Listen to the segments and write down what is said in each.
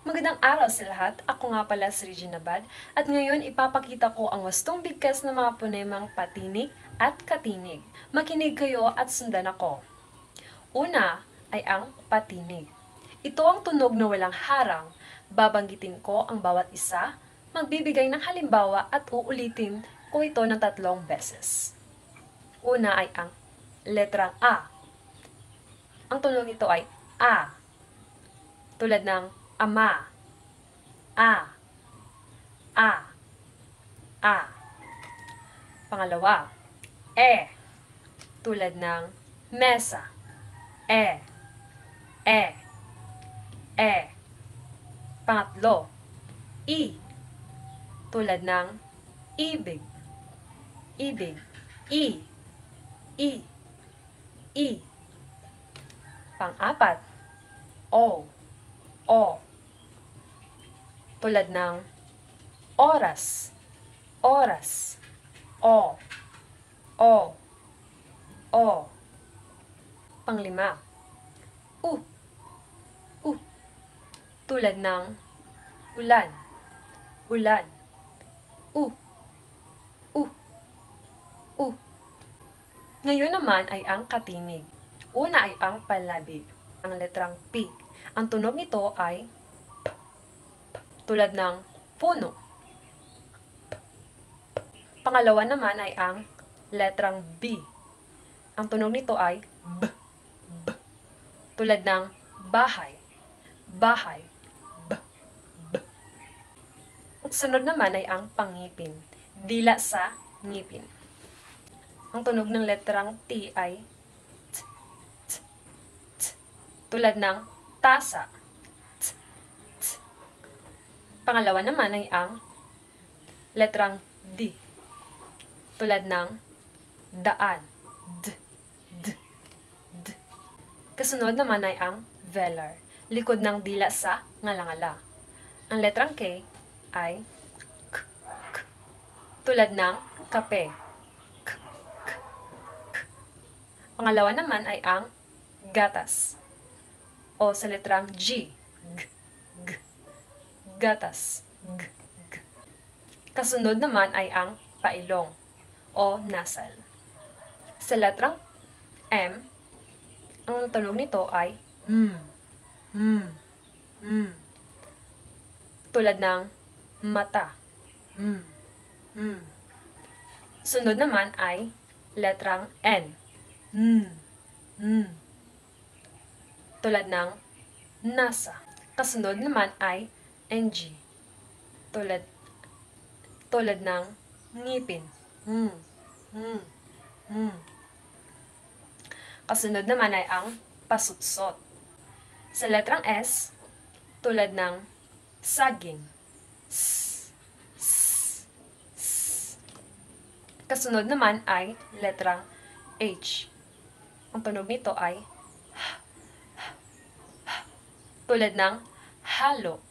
Magandang araw sa lahat. Ako nga pala si Regina Bad at ngayon ipapakita ko ang wastong bigkas ng mga ponemang patinig at katinig. Makinig kayo at sundan ako. Una ay ang patinig. Ito ang tunog na walang harang. Babanggitin ko ang bawat isa, magbibigay ng halimbawa at uulitin ko ito ng 3 beses. Una ay ang letrang A. Ang tunog nito ay A. Tulad ng ama. A. A. A. Pangalawa, E. Tulad ng mesa. E. E. E. Pangatlo, I. Tulad ng ibig. Ibig. I. I. I. Pang-apat, O. O. Tulad ng oras. Oras. O. O. O. Panglima, U. U. Tulad ng ulan. Ulan. U. U. U. Ngayon naman ay ang katinig. Una ay ang palabig, ang letrang P. Ang tunog nito ay P. Tulad ng puno. Pangalawa naman ay ang letrang B. Ang tunog nito ay B. B. Tulad ng bahay. Bahay. B. B. Ang sunod naman ay ang pangipin. Dila sa ngipin. Ang tunog ng letrang T ay T. T. T. Tulad ng tasa. T. T. Pangalawa naman ay ang letrang D. Tulad ng daan. D. D. D. Kasunod naman ay ang velar. Likod ng dila sa ngalangala. Ang letrang K ay K. K. Tulad ng kape. K. K. K. Pangalawa naman ay ang gatas. O sa letrang G. G. G. Gatas. G. G. Kasunod naman ay ang pailong o nasal. Sa letrang M, ang tunog nito ay tulad ng mata. Sunod naman ay letrang N. Tulad ng nasa. Kasunod naman ay NG. Tulad ng ngipin. Kasunod naman ay ang pasutsot. Sa letrang S, tulad ng saging. S. S. S. Kasunod naman ay letrang H. Ang tunog nito ay tulad ng halo.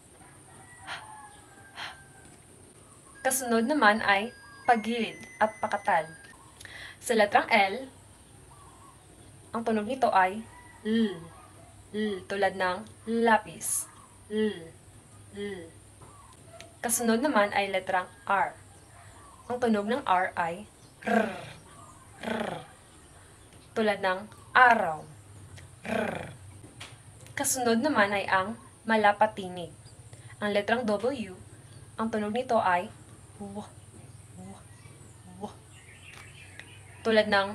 Kasunod naman ay pagilid at pakatal. Sa letrang L, ang tunog nito ay L. L. Tulad ng lapis. L. L. Kasunod naman ay letrang R. Ang tunog ng R ay R. R. Tulad ng araw. R. Kasunod naman ay ang malapatinig. Ang letrang W, ang tunog nito ay W. W. W. Tulad ng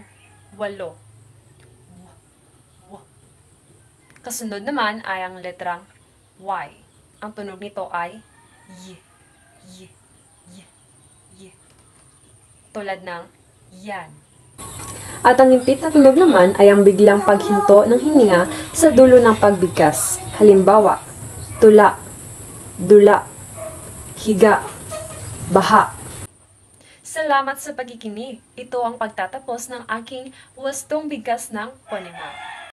walo. W. W. Kasunod naman ay ang letrang Y. Ang tunog nito ay Y. Y. Y. Y. Tulad ng yan. At ang impit na tunog naman ay ang biglang paghinto ng hininga sa dulo ng pagbigkas. Halimbawa, tula, dula, higa, baha. Salamat sa pagkikinig. Ito ang pagtatapos ng aking wastong bigkas ng ponema.